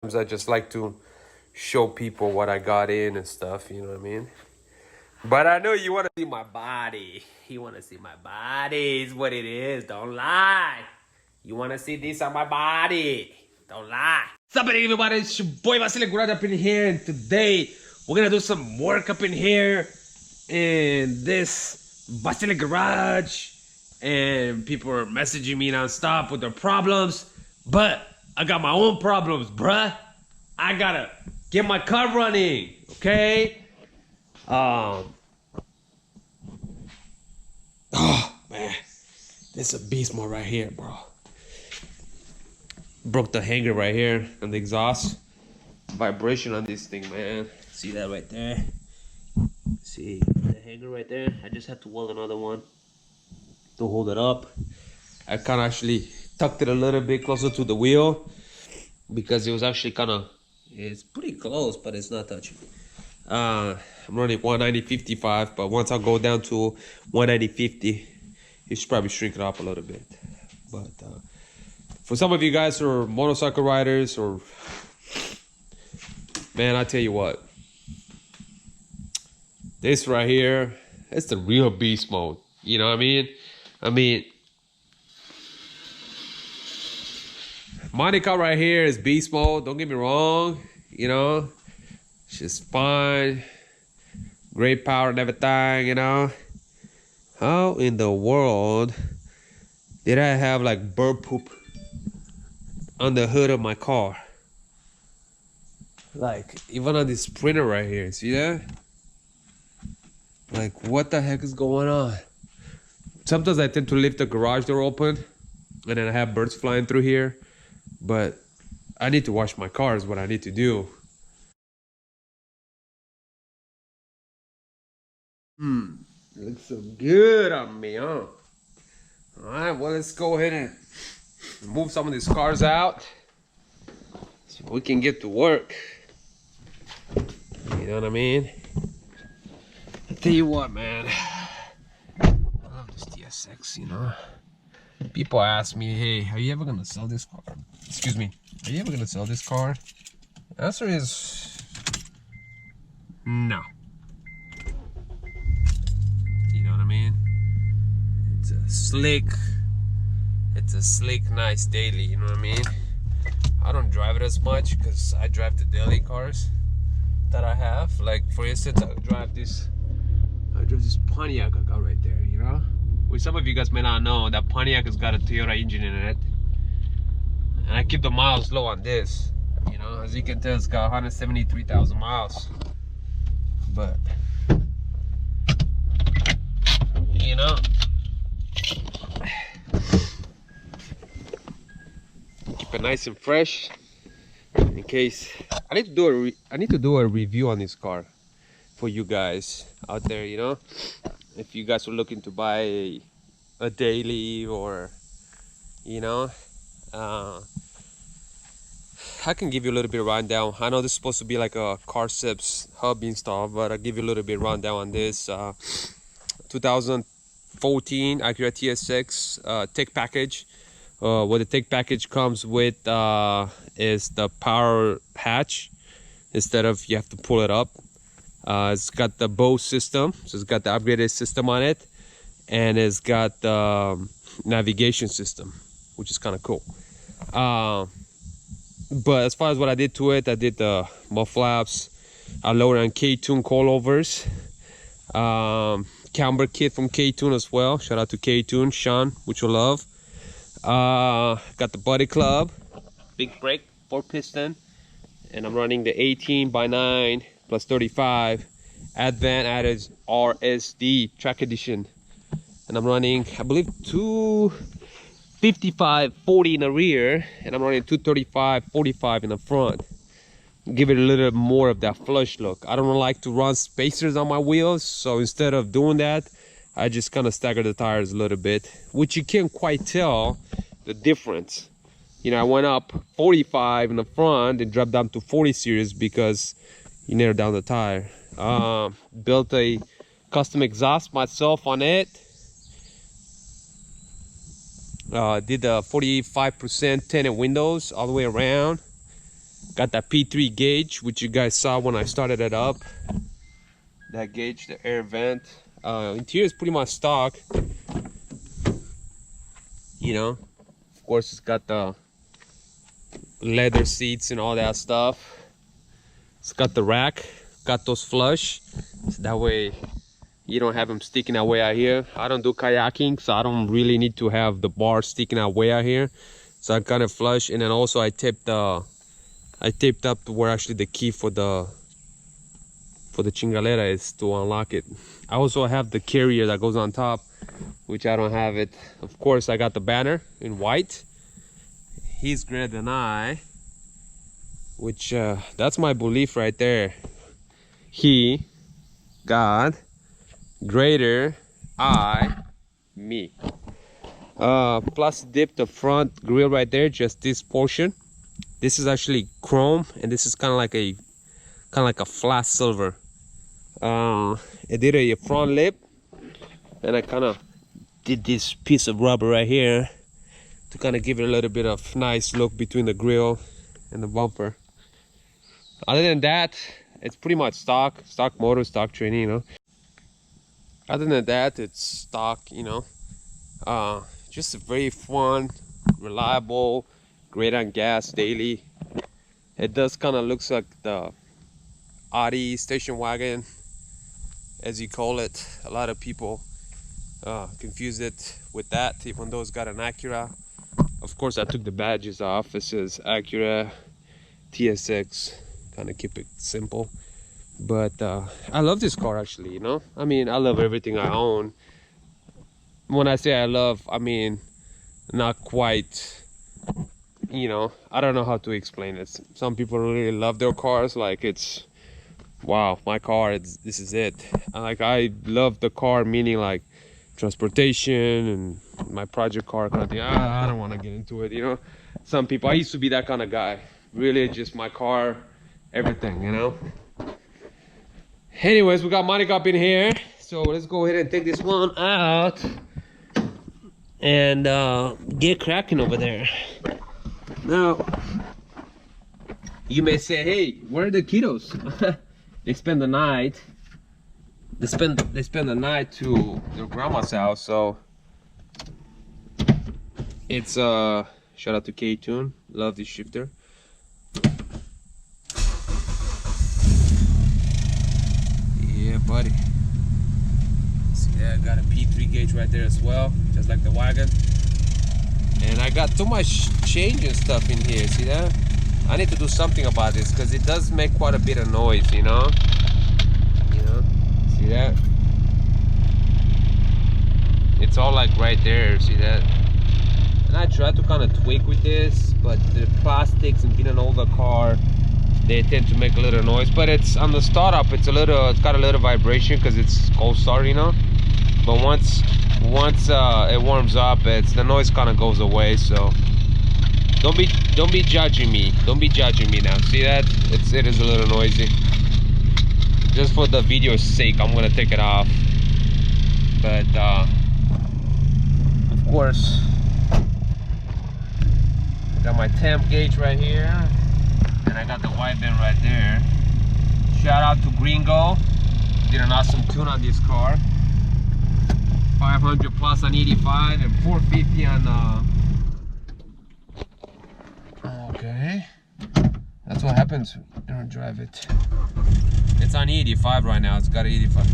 I just like to show people what I got in and stuff, you know what I mean? But I know you want to see my body. You want to see my body is what it is. Don't lie. You want to see this on my body. Don't lie. What's up, everybody? It's your boy Vasile up in here. And today, we're going to do some work up in here in this Vasile garage. And people are messaging me nonstop with their problems. But I got my own problems, bruh. I gotta get my car running, okay? Oh man, this is a beast mode right here, bro. Broke the hanger right here and the exhaust. Vibration on this thing, man. See that right there? See the hanger right there? I just had to weld another one to hold it up. I kind of actually tucked it a little bit closer to the wheel because it was actually kind of, it's pretty close, but it's not touching. I'm running 190/55, but once I go down to 190/50, it should probably shrink it up a little bit. But for some of you guys who are motorcycle riders, or man, I tell you what, this right here, it's the real beast mode. You know what I mean, Monica right here is beast mode. Don't get me wrong, you know, she's fine, great power and everything, you know. How in the world did I have like bird poop on the hood of my car? Like even on this Sprinter right here, see that? Like what the heck is going on? Sometimes I tend to leave the garage door open and then I have birds flying through here. But I need to wash my car is what I need to do. Looks so good on me, huh? Alright, well, let's go ahead and move some of these cars out so we can get to work. You know what I mean? I tell you what, man. I love this TSX, you know? People ask me, hey, are you ever gonna sell this car? Excuse me, are you ever gonna sell this car? The answer is no. You know what I mean? It's a slick, nice daily, you know what I mean? I don't drive it as much because I drive the daily cars that I have. Like for instance, I drive this Pontiac I got right there, you know? Which some of you guys may not know, that Pontiac has got a Toyota engine in it. And I keep the miles low on this. You know, as you can tell, it's got 173,000 miles. But, you know, keep it nice and fresh. In case, I need to do a review on this car for you guys out there, you know? If you guys are looking to buy a daily, or you know, I can give you a little bit of rundown. I know this is supposed to be like a Karcepts hub install, but I'll give you a little bit of rundown on this 2014 Acura RSX tech package. What the tech package comes with is the power hatch. Instead of you have to pull it up, it's got the Bose system, so it's got the upgraded system on it, and it's got the navigation system, which is kind of cool. But as far as what I did to it, I did the mud flaps, I lowered on K-Tune coilovers, camber kit from K-Tune as well. Shout out to K-Tune, Sean, which you love. Got the body club, big brake, 4-piston, and I'm running the 18x9 plus 35 Advan added RSD track edition, and I'm running, I believe, 255/40 in the rear, and I'm running 235/45 in the front. Give it a little more of that flush look. I don't like to run spacers on my wheels, so instead of doing that, I just kind of stagger the tires a little bit, which you can't quite tell the difference. You know, I went up 45 in the front and dropped down to 40 series because you narrow down the tire. Built a custom exhaust myself on it. Did the 45% tinted windows all the way around. Got that P3 gauge, which you guys saw when I started it up. That gauge, the air vent. Interior is pretty much stock. You know, of course it's got the leather seats and all that stuff. It's got the rack, got those flush, so that way you don't have them sticking out way out here. I don't do kayaking, so I don't really need to have the bar sticking out way out here. So I kind of flush, and then also I taped up where actually the key for the chingalera is to unlock it. I also have the carrier that goes on top, which I don't have it. Of course, I got the banner in white. He's greater than I, which that's my belief right there. He, God, greater, I, me. Plus dip the front grill right there, just this portion. This is actually chrome, and this is kind of like a flat silver. I did a front lip, and I kind of did this piece of rubber right here to kind of give it a little bit of nice look between the grill and the bumper. Other than that, it's pretty much stock motor, stock training, you know. Other than that, it's stock, you know. Just a very fun, reliable, great on gas daily. It does kind of looks like the Audi station wagon, as you call it. A lot of people confuse it with that, even though it's got an Acura. Of course, I took the badges off. It says Acura TSX, kind of keep it simple. But I love this car actually, you know. I mean, I love everything I own. When I say I love, I mean not quite, you know, I don't know how to explain it. Some people really love their cars like it's, wow, my car, this is it. Like, I love the car, meaning like transportation and my project car kind of thing. I don't want to get into it, you know. Some people, I used to be that kind of guy, really just my car, everything, you know. Anyways, we got Monica up in here, so let's go ahead and take this one out and get cracking over there. Now, you may say, hey, where are the kiddos? They spend the night. They spend the night to their grandma's house, so it's shout out to K-Tune, love this shifter. Yeah, buddy. See that? I got a P3 gauge right there as well, just like the wagon. And I got too much change and stuff in here. See that? I need to do something about this because it does make quite a bit of noise, you know. See that? It's all like right there. See that? And I try to kind of tweak with this, but the plastics and being an older car, they tend to make a little noise. But it's on the startup, it's got a little vibration because it's cold start, you know. But once it warms up, the noise kind of goes away. So don't be judging me. Don't be judging me now. See that? It is a little noisy. Just for the video's sake, I'm gonna take it off. But of course, I got my temp gauge right here, and I got the wide band right there. Shout out to Gringo, did an awesome tune on this car. 500 plus on 85 and 450 on okay, that's what happens when you don't drive it. It's on 85 right now. It's got 85.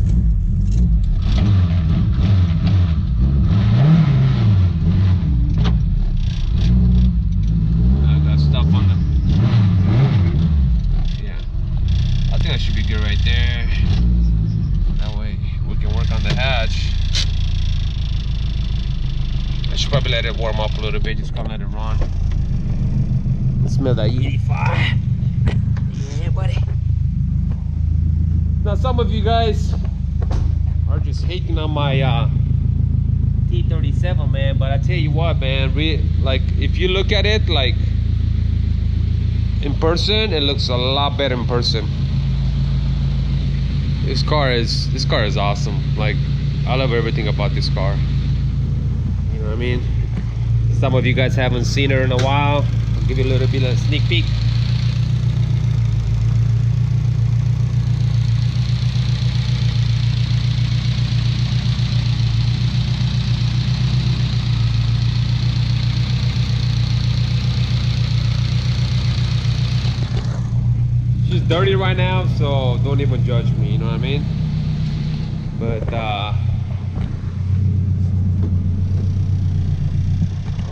I got stuff on them. Yeah, I think I should be good right there. That way we can work on the hatch. I should probably let it warm up a little bit. Just come let it run. Smell that 85. Yeah, buddy. Now some of you guys are just hating on my T37, man, but I tell you what, man, like if you look at it like in person, it looks a lot better in person. This car is awesome. Like, I love everything about this car. You know what I mean? Some of you guys haven't seen her in a while. I'll give you a little bit of a sneak peek. just dirty right now, so don't even judge me, you know what I mean? But I'm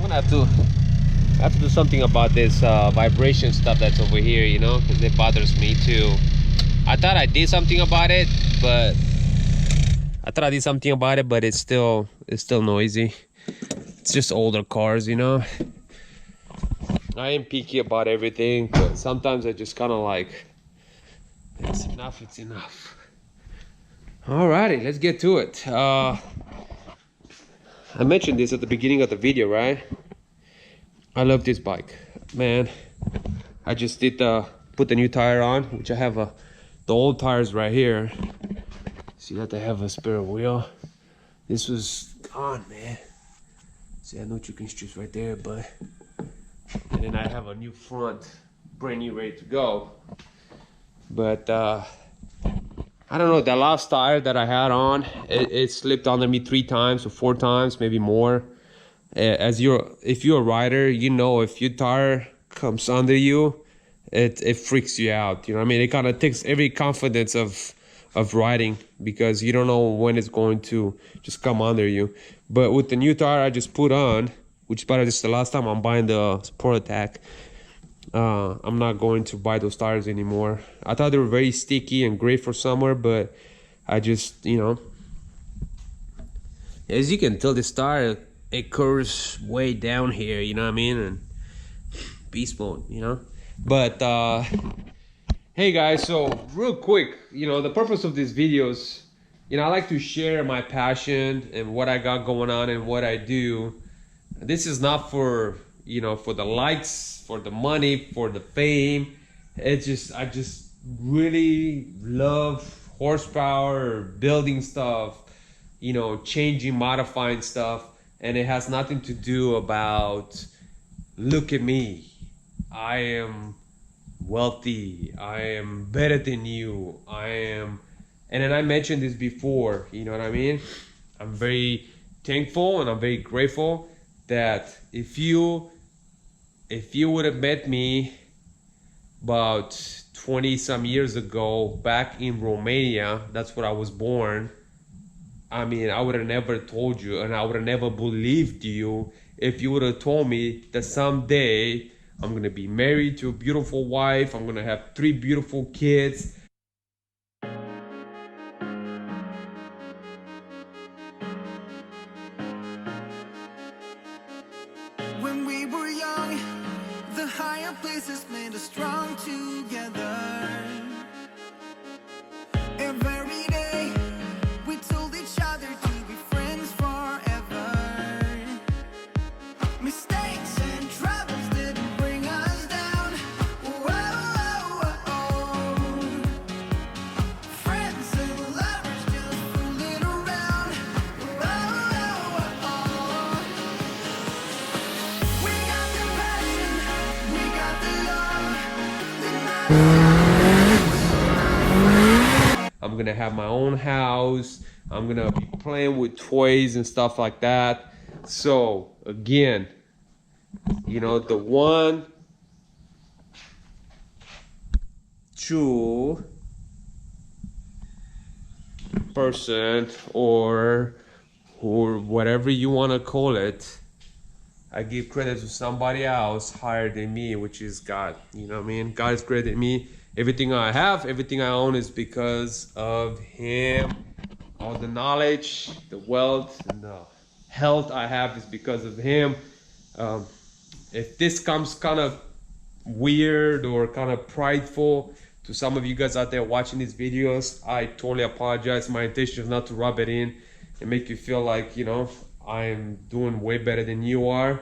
gonna have to do something about this vibration stuff that's over here, you know, because it bothers me too. I thought I did something about it, but it's still noisy. It's just older cars, you know. I am picky about everything, but sometimes I just kind of like, it's enough, it's enough. Alrighty, let's get to it. I mentioned this at the beginning of the video, right? I love this bike, man. I just did put the new tire on, which I have the old tires right here. See that I have a spare wheel. This was gone, man. See, I know chicken strips right there, but and then I have a new front, brand new, ready to go. But I don't know, the last tire that I had on, it slipped under me 3 times or 4 times, maybe more. If you're a rider, you know, if your tire comes under you, it freaks you out, you know what I mean? It kind of takes every confidence of riding, because you don't know when it's going to just come under you. But with the new tire I just put on, which by this is the last time I'm buying the Sport Attack, I'm not going to buy those tires anymore. I thought they were very sticky and great for summer, but I just, you know, as you can tell, this tire, it curves way down here, you know what I mean? And beast mode, you know. But hey guys, so real quick, you know, the purpose of these videos, you know, I like to share my passion and what I got going on and what I do. This is not for, you know, for the likes, for the money, for the fame. It's just, I just really love horsepower, building stuff, you know, changing, modifying stuff. And it has nothing to do about, look at me, I am wealthy, I am better than you, I am, and then I mentioned this before, you know what I mean? I'm very thankful and I'm very grateful that if you would have met me about 20 some years ago back in Romania, that's where I was born, I mean, I would have never told you, and I would have never believed you if you would have told me that someday I'm gonna be married to a beautiful wife, I'm gonna have 3 beautiful kids. When we were young, the higher places made us strong together. Every day we told each other to be friends forever. Mistakes and troubles didn't bring us down. Whoa. Friends and lovers just fooling around. Whoa. We got the passion, we got the love. I'm gonna have my own house, I'm gonna be playing with toys and stuff like that. So again, you know, the one true person or whatever you want to call it, I give credit to somebody else higher than me, which is God. You know what I mean? God is greater than me. Everything I have, everything I own is because of Him. All the knowledge, the wealth, and the health I have is because of Him. If this comes kind of weird or kind of prideful to some of you guys out there watching these videos, I totally apologize. My intention is not to rub it in and make you feel like, you know, I'm doing way better than you are.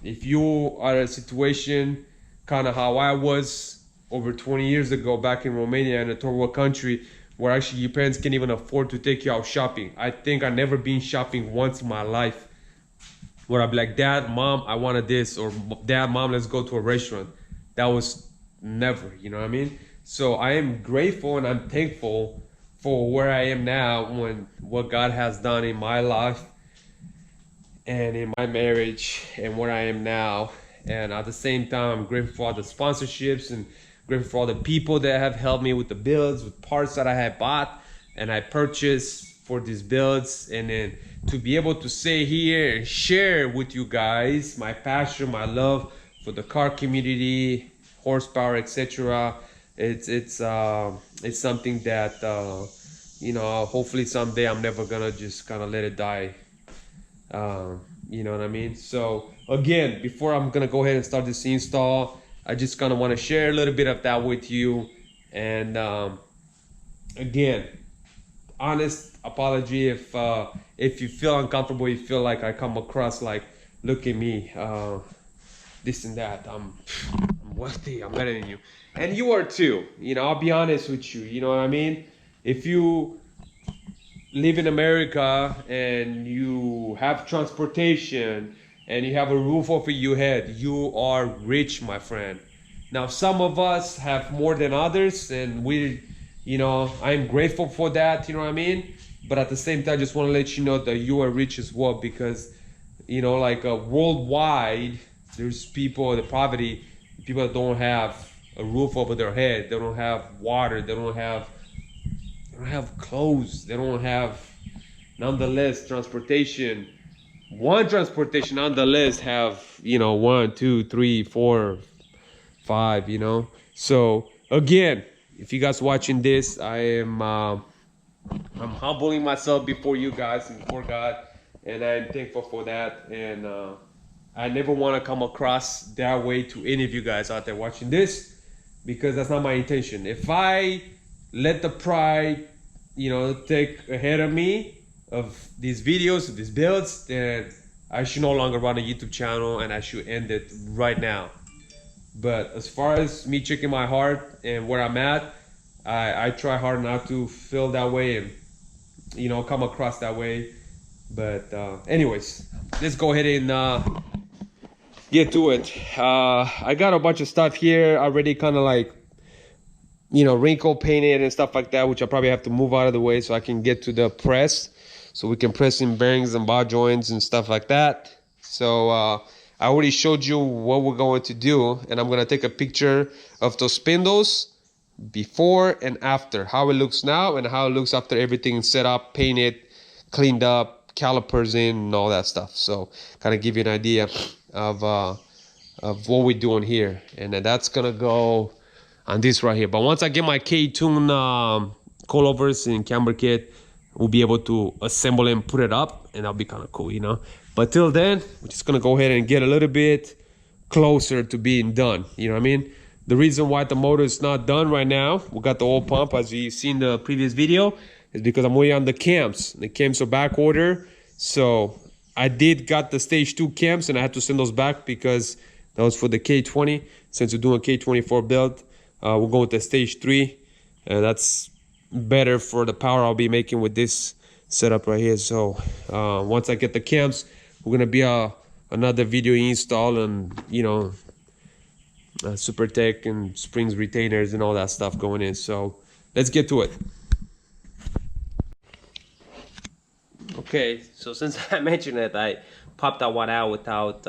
If you are in a situation kind of how I was over 20 years ago back in Romania, in a third world country, where actually your parents can't even afford to take you out shopping. I think I've never been shopping once in my life where I'd be like, Dad, Mom, I wanted this, or Dad, Mom, let's go to a restaurant. That was never, you know what I mean? So I am grateful and I'm thankful for where I am now, when what God has done in my life and in my marriage and where I am now. And at the same time, I'm grateful for all the sponsorships and grateful for all the people that have helped me with the builds, with parts that I had bought and I purchased for these builds. And then to be able to say here and share with you guys my passion, my love for the car community, horsepower, etc. It's something that you know, hopefully someday I'm never gonna just kind of let it die. You know what I mean? So again, before I'm gonna go ahead and start this install, I just kind of want to share a little bit of that with you. And again, honest apology if you feel uncomfortable, you feel like I come across like, look at me, this and that, I'm wealthy, I'm better than you, and you are too. You know, I'll be honest with you. You know what I mean? If you live in America and you have transportation and you have a roof over your head, you are rich, my friend. Now, some of us have more than others, and we, you know, I'm grateful for that, you know what I mean? But at the same time, I just want to let you know that you are rich as well, because, you know, like worldwide, there's people, the poverty, people that don't have a roof over their head, they don't have water, they don't have clothes, they don't have, nonetheless, transportation. One transportation nonetheless have, you know, 1, 2, 3, 4, 5, you know. So again, if you guys watching this, I'm humbling myself before you guys and before God, and I'm thankful for that. And I never want to come across that way to any of you guys out there watching this, because that's not my intention. If I let the pride, you know, take ahead of me of these videos, of these builds, then I should no longer run a YouTube channel and I should end it right now. But as far as me checking my heart and where I'm at, I try hard not to feel that way and, you know, come across that way. But anyways, let's go ahead and get to it. I got a bunch of stuff here already, kind of like, you know, wrinkle painted and stuff like that, which I probably have to move out of the way so I can get to the press, so we can press in bearings and ball joints and stuff like that. So I already showed you what we're going to do, and I'm going to take a picture of those spindles before and after, how it looks now and how it looks after everything set up, painted, cleaned up, calipers in, and all that stuff. So kind of give you an idea of what we're doing here. And then that's going to go on this right here. But once I get my K-tune coilovers and camber kit, we'll be able to assemble and put it up, and that'll be kind of cool, you know. But till then, we're just gonna go ahead and get a little bit closer to being done, you know what I mean? The reason why the motor is not done right now, we got the oil pump, as you seen in the previous video, is because I'm waiting on the cams. The cams are back order, so I did got the stage 2 cams, and I had to send those back because that was for the K20. Since we're doing a K24 build, we'll go with the stage 3, and that's better for the power I'll be making with this setup right here. So once I get the cams, we're gonna be another video install, and, you know, super tech and springs retainers and all that stuff going in. So let's get to it. Okay, so since I mentioned it, I popped that one out without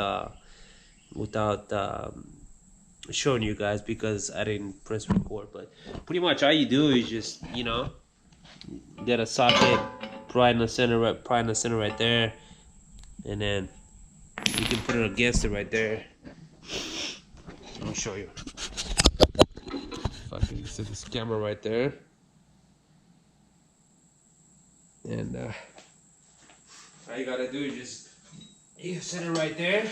showing you guys because I didn't press record. But pretty much all you do is just, you know, get a socket right in the center right there, and then you can put it against it right there. Let me show you. If I can set this camera right there, and all you gotta do is you set it right there.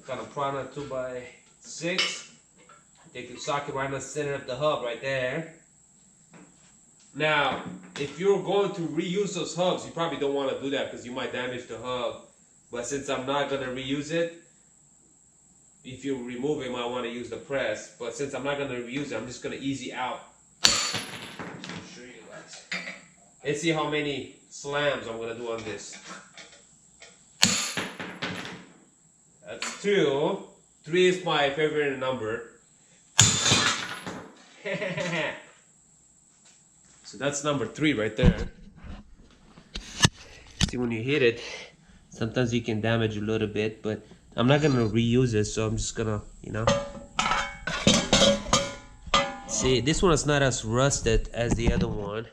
Got a Prana 2x6. Take your socket right in the center of the hub right there. Now, if you're going to reuse those hubs, you probably don't want to do that because you might damage the hub. But since I'm not going to reuse it, if you remove it, you might want to use the press. But since I'm not going to reuse it, I'm just going to easy out. I'll show you guys. Let's see how many slams I'm going to do on this. That's 2. 3 is my favorite number. So that's number 3 right there. See, when you hit it, sometimes you can damage a little bit, but I'm not gonna reuse it, so I'm just gonna, you know. See, this one is not as rusted as the other one.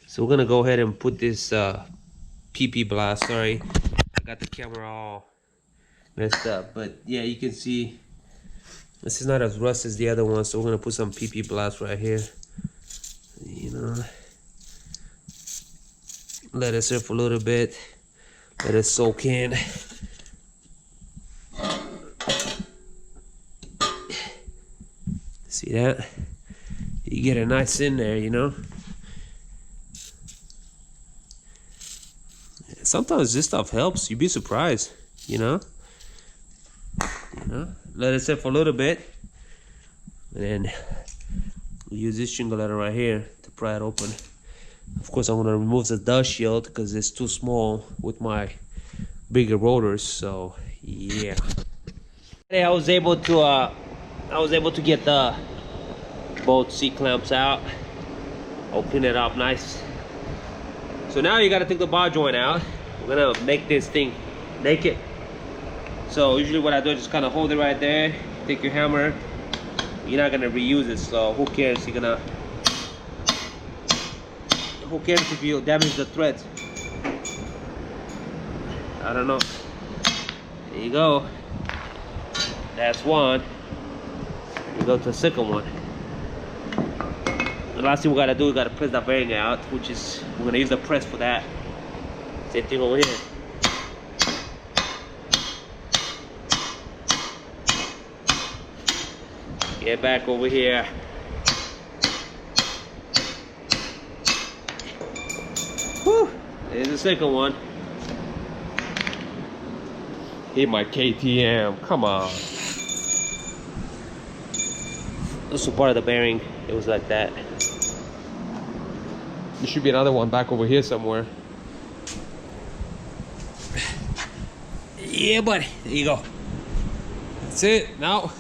So we're gonna go ahead and put this PP blast. Sorry, I got the camera all messed up, but yeah, you can see this is not as rusted as the other one. So we're gonna put some PP blast right here. You know, let it sit for a little bit, let it soak in. See that? You get it nice in there, you know. Sometimes this stuff helps. You'd be surprised, you know. Let it sit for a little bit, and then we use this shingle letter right here to pry it open. Of course, I'm gonna remove the dust shield because it's too small with my bigger rotors. So yeah. I was able to get the both C clamps out. Open it up nice. So now you gotta take the bar joint out. We're gonna make this thing naked. So usually what I do is just kind of hold it right there. Take your hammer. You're not gonna reuse it, so who cares? Who cares if you damage the threads? I don't know. There you go. That's one. We go to the second one. The last thing we gotta do, we gotta press that bearing out, which is, we're gonna use the press for that. Same thing over here. Get back over here. Whew, there's the second one. Hit my KTM, come on. This was part of the bearing, it was like that. There should be another one back over here somewhere. Yeah, buddy, there you go. That's it, now.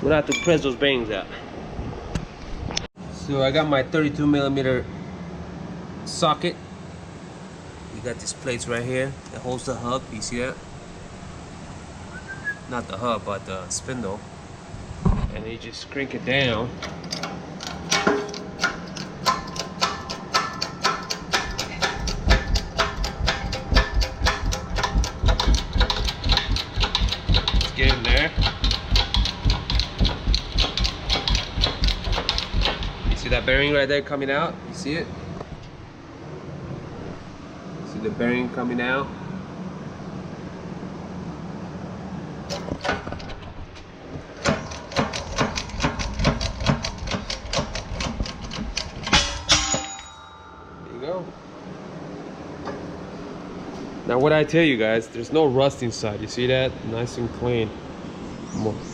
We'll have to press those bearings out. So I got my 32mm socket. We got these plates right here that holds the hub. You see that? Not the hub, but the spindle. And you just crank it down. Let's get in there. See that bearing right there coming out? You see it? See the bearing coming out? There you go. Now what I tell you guys, there's no rust inside. You see that? Nice and clean.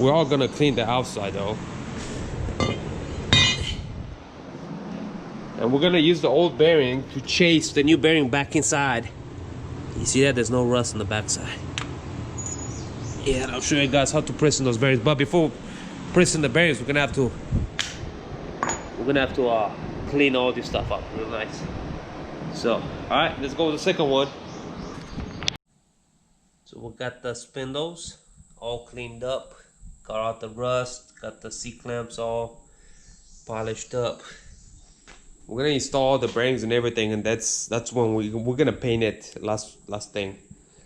We're all gonna clean the outside though. And we're gonna use the old bearing to chase the new bearing back inside. You see that? There's no rust on the backside. Yeah, and I'll show you guys how to press in those bearings. But before pressing the bearings, we're gonna have to clean all this stuff up real nice. So, all right, let's go with the second one. So we got the spindles all cleaned up, got out the rust, got the C clamps all polished up. We're gonna install the bearings and everything, and that's when we're gonna paint it. Last thing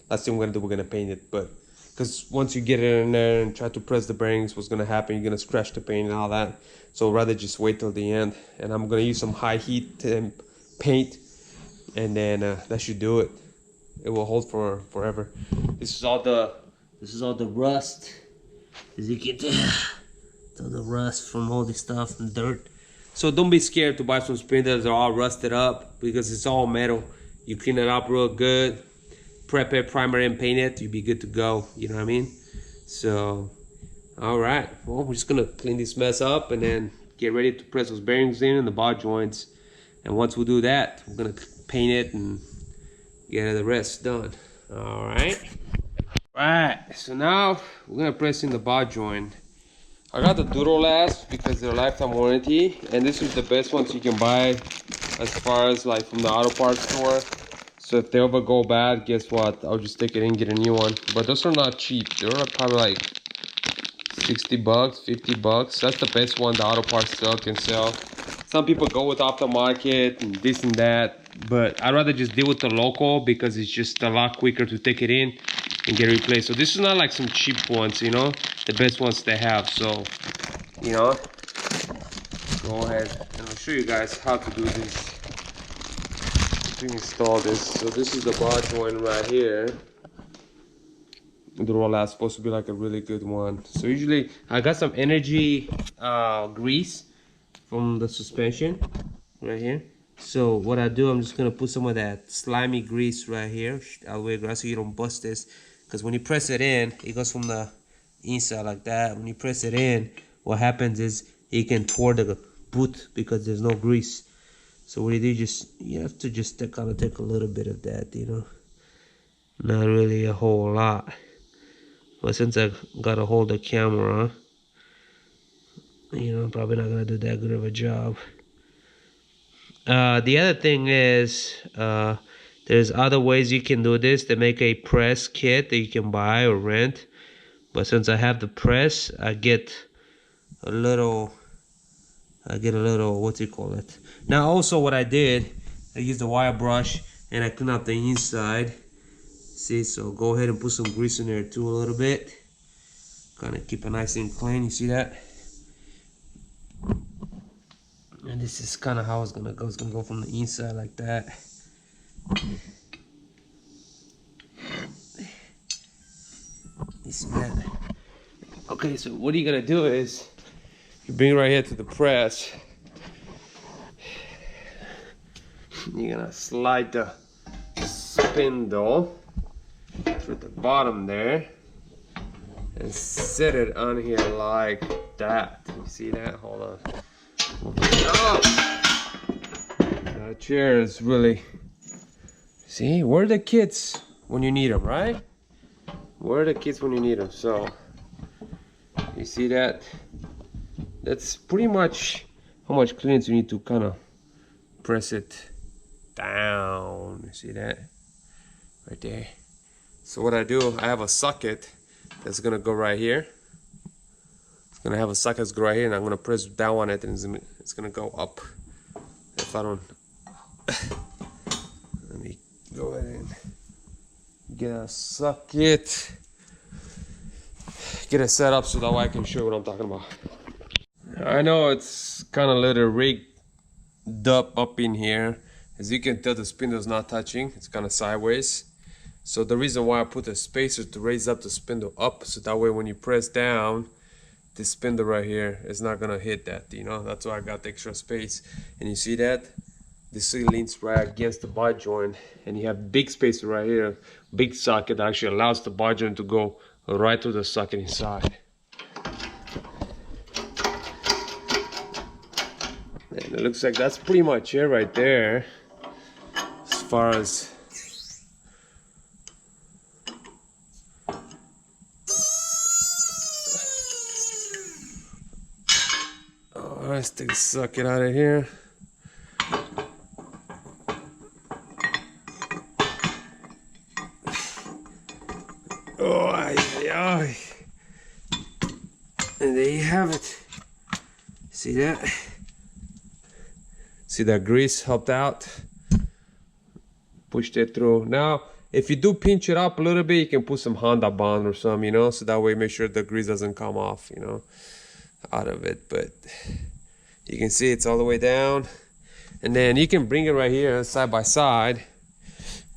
we're gonna do, we're gonna paint it. But because once you get it in there and try to press the bearings, what's gonna happen? You're gonna scratch the paint and all that. So rather just wait till the end. And I'm gonna use some high heat paint, and then that should do it. It will hold for forever. This is all the rust, as you can tell. All the rust from all this stuff and dirt. So don't be scared to buy some spindles that are all rusted up, because it's all metal. You clean it up real good, prep it, primer and paint it, you'll be good to go. You know what I mean? So, all right. Well, we're just gonna clean this mess up and then get ready to press those bearings in and the bar joints. And once we do that, we're gonna paint it and get the rest done. All right. All right. So now we're gonna press in the bar joint. I got the Duralast because they're lifetime warranty, and this is the best ones you can buy as far as like from the auto parts store. So if they ever go bad, guess what? I'll just take it in and get a new one. But those are not cheap. They're probably like 60 bucks, 50 bucks. That's the best one the auto parts sell can sell. Some people go with aftermarket and this and that, but I'd rather just deal with the local because it's just a lot quicker to take it in and get replaced. So this is not like some cheap ones, you know, the best ones they have. So, you know, go ahead and I'll show you guys how to do this. To install this. So this is the bar joint right here. The rollout's supposed to be like a really good one. So usually I got some energy grease from the suspension right here. So what I do, I'm just gonna put some of that slimy grease right here all the way across so you don't bust this, because when you press it in, it goes from the inside like that. When you press it in, what happens is it can pour the boot because there's no grease. So what you do, you have to just kind of take a little bit of that, you know, not really a whole lot. But since I gotta hold the camera, you know, I'm probably not gonna do that good of a job. The other thing is, there's other ways you can do this. They make a press kit that you can buy or rent. But since I have the press, I get a little, what do you call it? Now also what I did, I used the wire brush and I cleaned up the inside. See, so go ahead and put some grease in there too a little bit. Kind of keep it nice and clean, you see that? And this is kind of how it's gonna go. It's gonna go from the inside like that. You see that? Okay, so what you're gonna do is, you bring it right here to the press. You're gonna slide the spindle to the bottom there and set it on here like that. You see that? Hold on. Oh! That chair is really... See, where are the kids when you need them, right? Where are the kids when you need them? So, you see that? That's pretty much how much clearance you need to kind of press it down. You see that? Right there. So what I do, I have a socket that's gonna go right here. It's gonna have a socket that's go right here, and I'm gonna press down on it, and it's gonna go up. If I don't, let me go ahead and get a socket, get it set up so that way I can show you what I'm talking about. I know it's kind of a little rigged up in here. As you can tell, the spindle is not touching. It's kind of sideways. So the reason why I put a spacer to raise up the spindle up, so that way when you press down, this spindle right here is not gonna hit that, you know. That's why I got the extra space. And you see that? This leans right against the bar joint, and you have big spacer right here, big socket that actually allows the bar joint to go right to the socket inside. And it looks like that's pretty much it right there, as far as let's take the socket out of here. Oh, ay, ay, ay. And there you have it. See that? See that grease helped out? Pushed it through. Now, if you do pinch it up a little bit, you can put some Honda Bond or some, you know, so that way make sure the grease doesn't come off, you know, out of it. But you can see it's all the way down, and then you can bring it right here side by side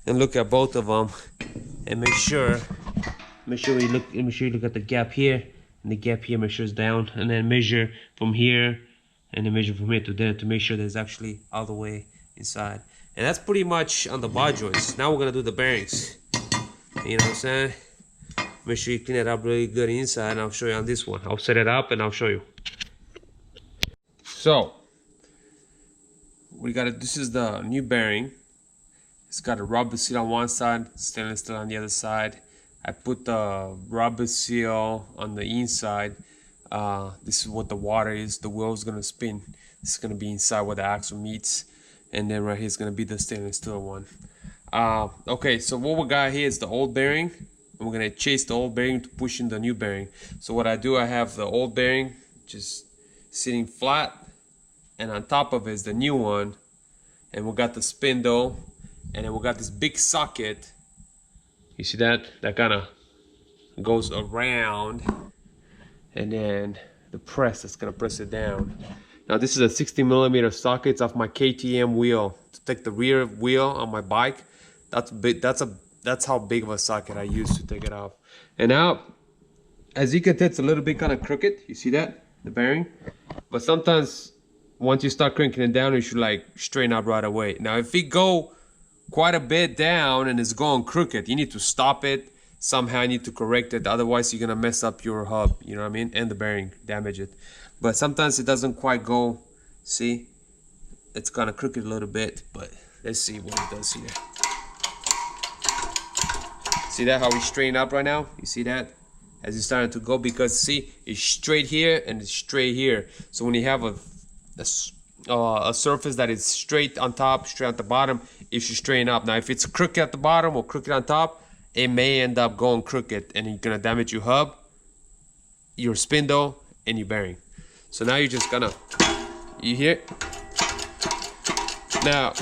and look at both of them and make sure you look at the gap here and the gap here. Make sure it's down, and then measure from here and then measure from here to there to make sure that it's actually all the way inside. And that's pretty much on the bar joints. Now we're gonna do the bearings. You know what I'm saying? Make sure you clean it up really good inside, and I'll show you on this one. I'll set it up and I'll show you. So we got it. This is the new bearing. It's got a rubber seal on one side, stainless steel on the other side. I put the rubber seal on the inside. This is what the water is. The wheel is gonna spin. This is gonna be inside where the axle meets, and then right here is gonna be the stainless steel one. Okay, so what we got here is the old bearing. And we're gonna chase the old bearing to push in the new bearing. So what I do, I have the old bearing just sitting flat, and on top of it is the new one. And we got the spindle, and then we got this big socket. You see that? That kind of goes around, and then the press that's gonna press it down. Now this is a 60mm socket. It's off my KTM wheel to take the rear wheel on my bike. That's big. That's how big of a socket I use to take it off. And now, as you can tell, it's a little bit kind of crooked. You see that? The bearing. But sometimes once you start cranking it down, you should like straighten up right away. Now if it go quite a bit down and it's going crooked, you need to stop it. Somehow you need to correct it. Otherwise you're gonna mess up your hub, you know what I mean? And the bearing, damage it. But sometimes it doesn't quite go. See? It's kind of crooked a little bit, but let's see what it does here. See that, how we straighten up right now? You see that? As it's starting to go, because see, it's straight here and it's straight here. So when you have a surface that is straight on top, straight at the bottom, it should straighten up. Now if it's crooked at the bottom or crooked on top, it may end up going crooked, and you're gonna damage your hub, your spindle, and your bearing. So now you're just gonna, you hear it? Now,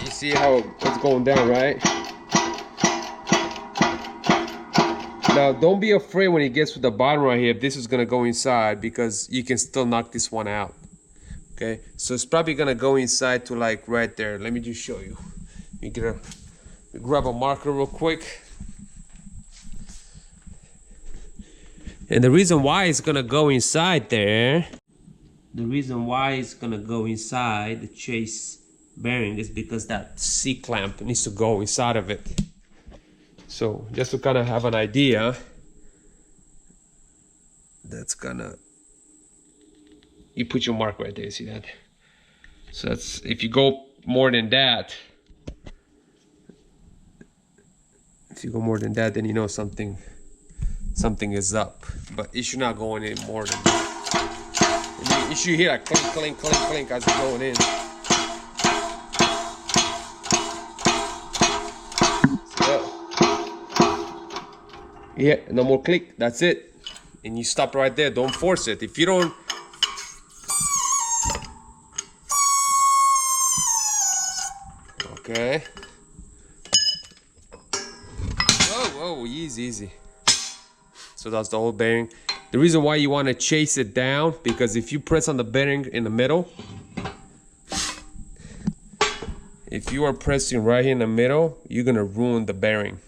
you see how it's going down, right? Now, don't be afraid when it gets to the bottom right here, if this is gonna go inside, because you can still knock this one out. Okay, so it's probably gonna go inside to like right there. Let me just show you. You get grab a marker real quick. And the reason why it's gonna go inside there, the reason why it's gonna go inside the chase bearing is because that C-clamp needs to go inside of it. So just to kind of have an idea, that's gonna, you put your mark right there, see that? So that's, if you go more than that, then you know something is up. But it should not go in more than that. You should hear a clink, clink, clink, clink as it's going in. Yeah, no more click, that's it. And you stop right there, don't force it. If you don't, okay. Whoa, easy. So that's the old bearing. The reason why you want to chase it down, because if you press on the bearing in the middle, if you are pressing right here in the middle, you're gonna ruin the bearing.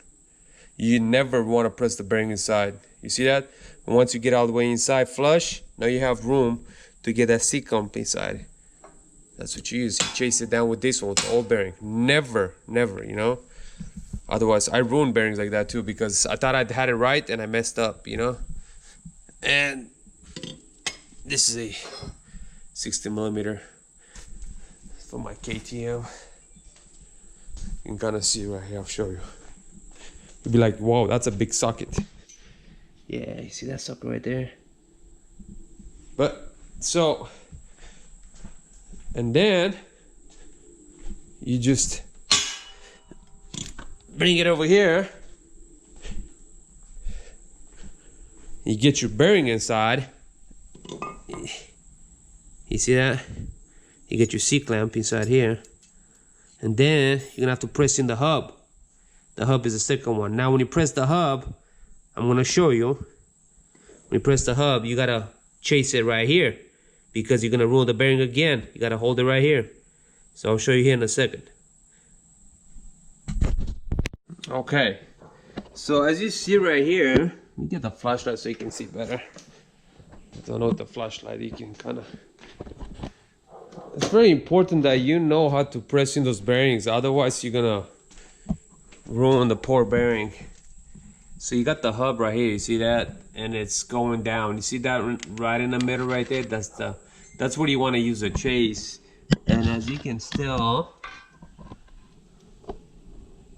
You never want to press the bearing inside. You see that? And once you get all the way inside flush, now you have room to get that C-clamp inside. That's what you use. You chase it down with this one, with the old bearing. Never, you know? Otherwise, I ruined bearings like that too, because I thought I'd had it right and I messed up, you know? And this is a 60mm for my KTM. You can kind of see right here, I'll show you. You'd be like, whoa, that's a big socket. Yeah, you see that socket right there? But, so, and then you just bring it over here. You get your bearing inside. You see that? You get your C-clamp inside here. And then you're gonna have to press in the hub. The hub is the second one. Now when you press the hub, I'm gonna show you. When you press the hub, you gotta chase it right here, because you're gonna ruin the bearing again. You gotta hold it right here. So I'll show you here in a second. Okay, so as you see right here, let me get the flashlight so you can see better. I don't know with the flashlight, you can kind of, it's very important that you know how to press in those bearings, otherwise you're gonna ruin the poor bearing. So you got the hub right here, you see that? And it's going down. You see that right in the middle right there? That's where you want to use a chase. And as you can still,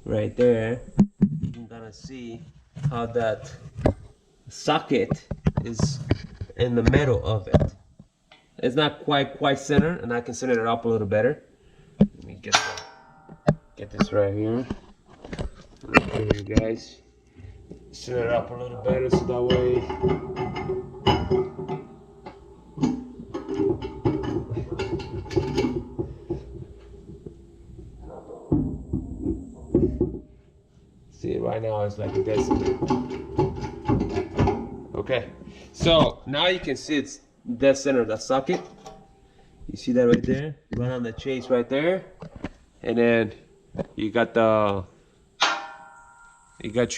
right there, you can kind of see how that socket is in the middle of it. It's not quite center, and I can center it up a little better. Let me get that. Get this right here. Right here, guys. Set it up a little better so that way. See, right now it's like a decimal. Okay, so now you can see it's dead center of the socket. You see that right there? Right on the chase right there. And then you got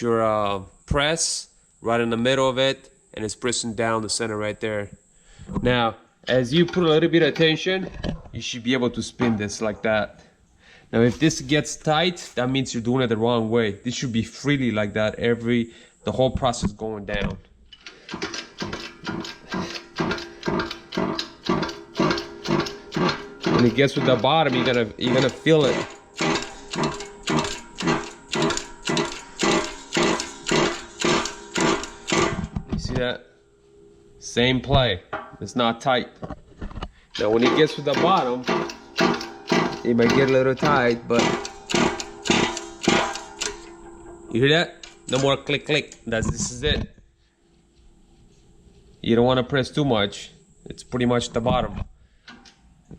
your press right in the middle of it, and it's pressing down the center right there. Now, as you put a little bit of tension, you should be able to spin this like that. Now, if this gets tight, that means you're doing it the wrong way. This should be freely like that, the whole process going down. When it gets to the bottom, you're gonna feel it. You see that? Same play. It's not tight. Now when it gets to the bottom, it might get a little tight, but you hear that? No more click click. This is it. You don't want to press too much. It's pretty much the bottom.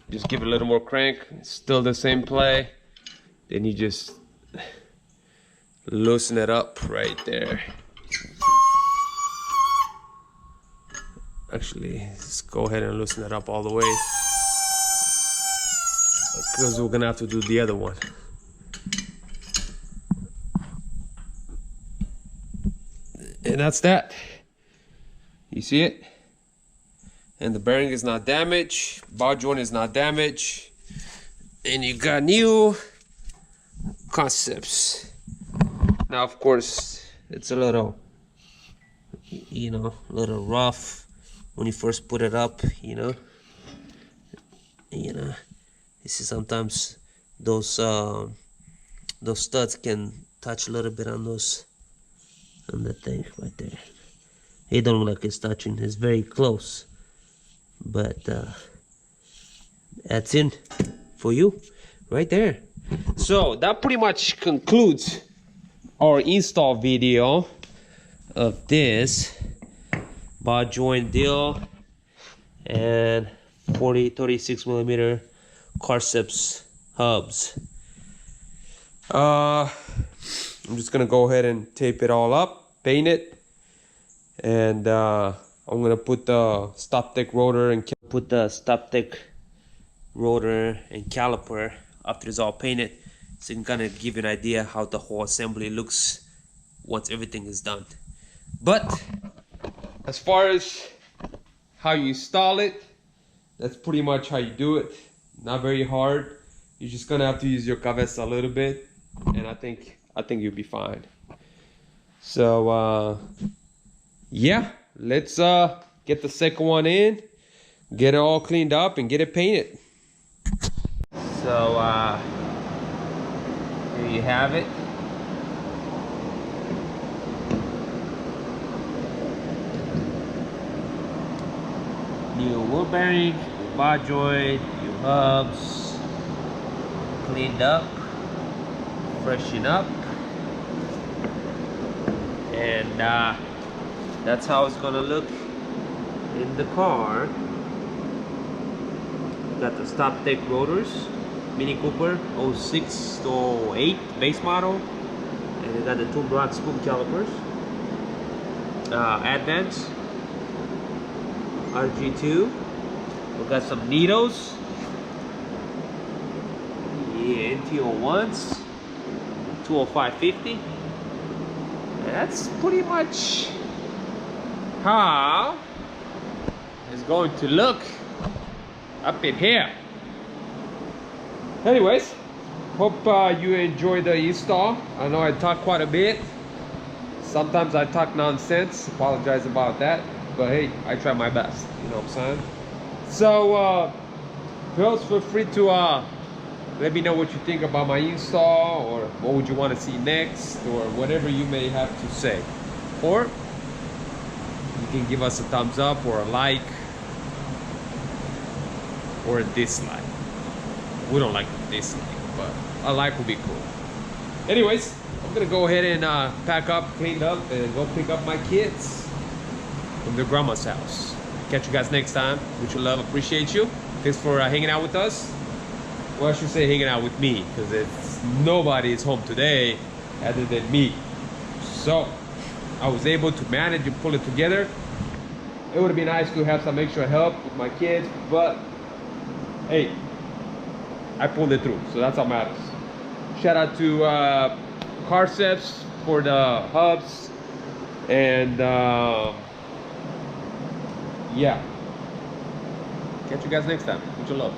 Just give it a little more crank. It's still the same play. Then you just loosen it up right there. Actually, let's go ahead and loosen it up all the way, because we're gonna have to do the other one. And that's that. You see it? And the bearing is not damaged, ball joint is not damaged, and you got new Karcepts. Now, of course, it's a little, a little rough when you first put it up. You see sometimes those studs can touch a little bit on the thing right there. It don't look like it's touching. It's very close. But that's in for you right there. So that pretty much concludes our install video of this ball joint deal and 36 millimeter Karcepts hubs. I'm just gonna go ahead and tape it all up, paint it, and I'm gonna put the stop stick rotor and caliper after it's all painted, so you can kind of give you an idea how the whole assembly looks once everything is done. But as far as how you install it, that's pretty much how you do it. Not very hard. You're just gonna have to use your cabeza a little bit, and I think you'll be fine. So yeah, let's get the second one in, get it all cleaned up, and get it painted. So here you have it. New wheel bearing, new ball joint, new hubs, cleaned up, freshen up, and that's how it's gonna look in the car. Got the stop stick rotors, Mini Cooper 06 to 08 base model, and we got the 2 block spoon calipers, Advance RG2. We got some needles, yeah, NT01s, 205/50. That's pretty much how it's going to look up in here. Anyways, hope you enjoyed the install. I know I talk quite a bit. Sometimes I talk nonsense. Apologize about that. But hey, I try my best. You know what I'm saying? So, girls, feel free to let me know what you think about my install, or what would you want to see next, or whatever you may have to say. Or you can give us a thumbs up, or a like, or a dislike. We don't like the dislike. but a life would be cool. Anyways, I'm gonna go ahead and pack up, clean up, and go pick up my kids from their grandma's house. Catch you guys next time. With your love, appreciate you. Thanks for hanging out with us. Well, I should say hanging out with me, because it's nobody is home today other than me. So I was able to manage and pull it together. It would have been nice to have some extra help with my kids, but hey, I pulled it through, so that's all matters. Shout out to Karcepts for the hubs, and yeah. Catch you guys next time. With your love.